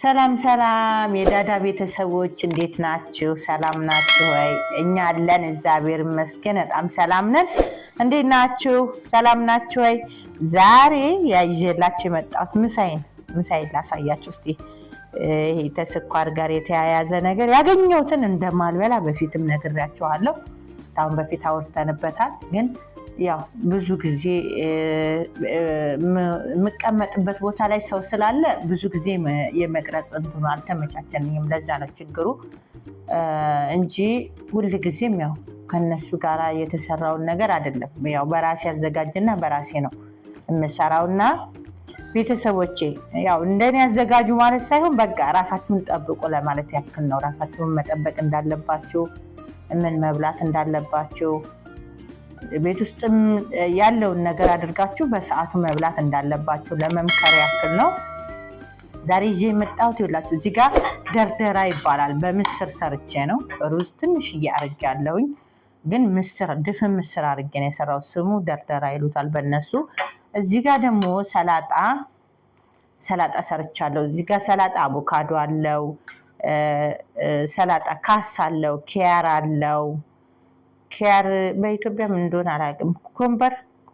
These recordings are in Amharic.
ሰላም ሰላም የዳዳ ቤተሰቦች እንዴት ናችሁ? ሰላም ናችሁ ወይ? እኛ አለን እግዚአብሔር ይመስገን በጣም ሰላም ነን። እንዴት ናችሁ? ሰላም ናችሁ ወይ? ዛሬ ያይዤላችሁ የመጣሁት ምሳዬን ላሳያችሁ እስቲ። ይሄ ተስኳር ጋር የተያያዘ ነገር ያገኘሁትን እንደማልበላ በፊትም ነግሬያችኋለሁ። አሁን በፊት አውርተንበታል ግን ያው ብዙ ጊዜ የምቀመጥበት ቦታ ላይ ሰው ስላለ ብዙ ጊዜ የመቅረጽ እንትኑ አልተመቻቸልኝም። ለዛ ነው ችግሩ እንጂ ሁሉ ጊዜም ያው ከነሱ ጋር የተሰራውን ነገር አይደለም። ያው በራሴ አዘጋጅና በራሴ ነው የምሰራውና ቤተሰቦቼ ያው እንደኔ ያዘጋጁ ማለት ሳይሆን በቃ ራሳችሁን ጠብቁ ለማለት ያክል ነው። ራሳችሁን መጠበቅ እንዳለባችሁ ምን መብላት እንዳለባችሁ ቤት ውስጥም ያለውን ነገር አድርጋችሁ በሰዓቱ መብላት እንዳለባችሁ ለመምከር ያክል ነው። ዛሬ ይዤ የመጣሁት ይኸውላችሁ እዚህ ጋር ደርደራ ይባላል። በምስር ሰርቼ ነው። ሩዝ ትንሽዬ አድርጌያለሁኝ ግን ድፍን ምስር አድርጌ ነው የሰራሁት። ስሙ ደርደራ ይሉታል በእነሱ። እዚህ ጋር ደግሞ ሰላጣ ሰርቻለሁ። እዚህ ጋር ሰላጣ አቮካዶ አለው፣ ሰላጣ ካስ አለው፣ ኪያር አለው። ኪያር በኢትዮጵያ ምን እንደሆነ አላውቅም።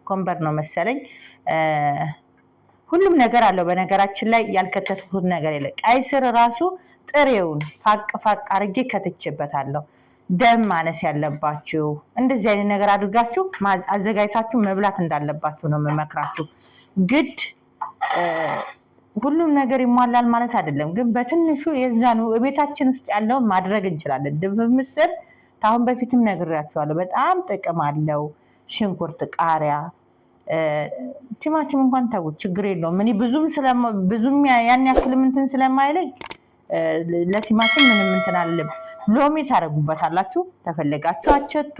ኮምበር ነው መሰለኝ። ሁሉም ነገር አለው። በነገራችን ላይ ያልከተትኩት ነገር የለም። ቀይ ስር ራሱ ጥሬውን ፋቅ አድርጌ ከትቼበታለሁ። ደም ማነስ ያለባችሁ እንደዚህ አይነት ነገር አድርጋችሁ አዘጋጅታችሁ መብላት እንዳለባችሁ ነው የምመክራችሁ። ግድ ሁሉም ነገር ይሟላል ማለት አይደለም፣ ግን በትንሹ የዛኑ ቤታችን ውስጥ ያለውን ማድረግ እንችላለን። ድፍን ምስር አሁን በፊትም ነግሬያችኋለሁ። በጣም ጥቅም አለው። ሽንኩርት፣ ቃሪያ፣ ቲማቲም እንኳን ተውት ችግር የለውም። እኔ ብዙም ያን ያክል እንትን ስለማይለኝ ለቲማቲም ምንም እንትን አልልም። ሎሚ ታረጉበታላችሁ ተፈለጋችሁ አቸቶ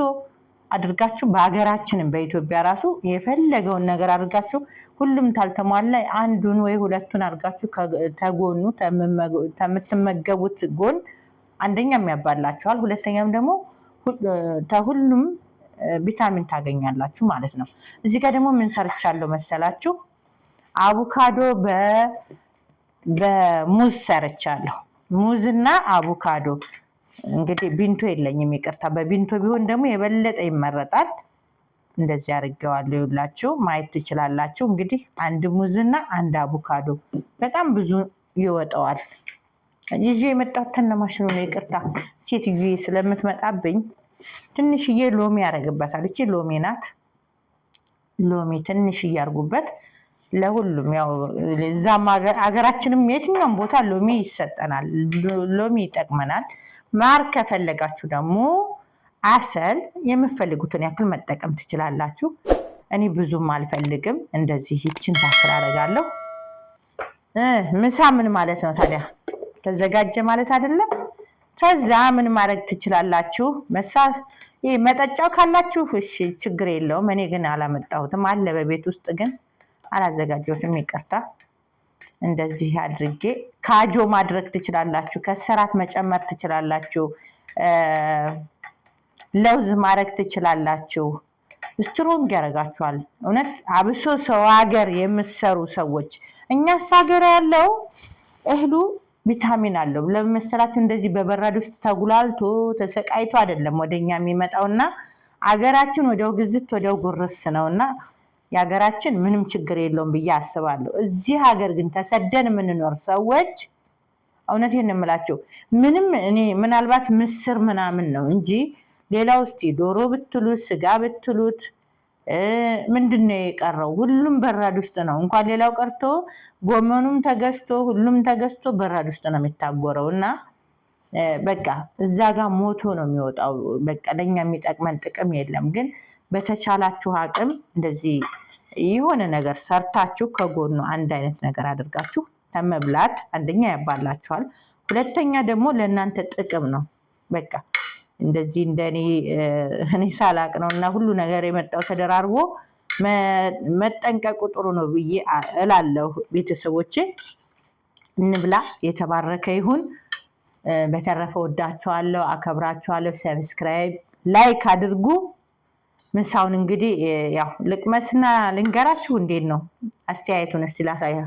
አድርጋችሁ። በአገራችንም በኢትዮጵያ ራሱ የፈለገውን ነገር አድርጋችሁ ሁሉም ታልተሟላ አንዱን ወይ ሁለቱን አድርጋችሁ ተጎኑ ተምትመገቡት ጎን አንደኛም ያባላችኋል፣ ሁለተኛም ደግሞ ሁሉም ቪታሚን ታገኛላችሁ ማለት ነው። እዚህ ጋር ደግሞ ምን ሰርቻለሁ መሰላችሁ? አቮካዶ በሙዝ ሰርቻለሁ። ሙዝና አቮካዶ እንግዲህ ቢንቶ የለኝም ይቅርታ። በቢንቶ ቢሆን ደግሞ የበለጠ ይመረጣል። እንደዚህ አድርጌዋለሁ። ይኸውላችሁ ማየት ትችላላችሁ። እንግዲህ አንድ ሙዝና አንድ አቮካዶ በጣም ብዙ ይወጣዋል። ይዤ የመጣሁት ተነማሽኑ ነው ይቅርታ። ሴትዬ ስለምትመጣብኝ ትንሽዬ ሎሚ ያደርግበታል። እቺ ሎሚ ናት። ሎሚ ትንሽዬ አድርጉበት ለሁሉም። ያው እዛም አገራችንም የትኛውም ቦታ ሎሚ ይሰጠናል። ሎሚ ይጠቅመናል። ማር ከፈለጋችሁ ደግሞ አሰል የምትፈልጉትን ያክል መጠቀም ትችላላችሁ። እኔ ብዙም አልፈልግም። እንደዚህ ይችን ታክል አደርጋለሁ። ምሳ ምን ማለት ነው ታዲያ? ተዘጋጀ ማለት አይደለም። ከዛ ምን ማድረግ ትችላላችሁ? መጠጫው ካላችሁ እሺ ችግር የለውም። እኔ ግን አላመጣሁትም። አለ በቤት ውስጥ ግን አላዘጋጀሁትም ይቅርታ። እንደዚህ አድርጌ ካጆ ማድረግ ትችላላችሁ። ከሰራት መጨመር ትችላላችሁ። ለውዝ ማድረግ ትችላላችሁ። ስትሮንግ ያደርጋችኋል። እውነት አብሶ ሰው ሀገር የምትሰሩ ሰዎች። እኛስ ሀገር ያለው እህሉ ቪታሚን አለው። ለመሰላችሁ እንደዚህ በበራድ ውስጥ ተጉላልቶ ተሰቃይቶ አይደለም ወደኛ የሚመጣውና አገራችን ወዲያው ግዝት ወዲያው ጉርስ ነውና የሀገራችን ምንም ችግር የለውም ብዬ አስባለሁ። እዚህ ሀገር ግን ተሰደን የምንኖር ሰዎች እውነቴን ነው የምላችሁ ምንም እኔ ምናልባት ምስር ምናምን ነው እንጂ ሌላው እስቲ ዶሮ ብትሉት ስጋ ብትሉት ምንድነው የቀረው? ሁሉም በራድ ውስጥ ነው። እንኳን ሌላው ቀርቶ ጎመኑም ተገዝቶ ሁሉም ተገዝቶ በራድ ውስጥ ነው የሚታጎረው እና በቃ እዛ ጋር ሞቶ ነው የሚወጣው። በቃ ለኛ የሚጠቅመን ጥቅም የለም። ግን በተቻላችሁ አቅም እንደዚህ የሆነ ነገር ሰርታችሁ ከጎኑ አንድ አይነት ነገር አድርጋችሁ ተመብላት አንደኛ ያባላችኋል፣ ሁለተኛ ደግሞ ለእናንተ ጥቅም ነው። በቃ እንደዚህ እኔ ሳላቅ ነው እና ሁሉ ነገር የመጣው ተደራርቦ መጠንቀቁ ጥሩ ነው ብዬ እላለሁ። ቤተሰቦቼ እንብላ፣ የተባረከ ይሁን። በተረፈ ወዳችኋለሁ፣ አከብራችኋለሁ። ሰብስክራይብ ላይክ አድርጉ። ምሳውን እንግዲህ ያው ልቅመስና ልንገራችሁ እንዴት ነው አስተያየቱን እስቲ ላሳያ።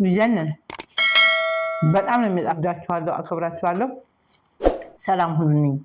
ይዘንን በጣም ነው የሚጣፍጣችኋለሁ። አከብራችኋለሁ። ሰላም ሁኑልኝ።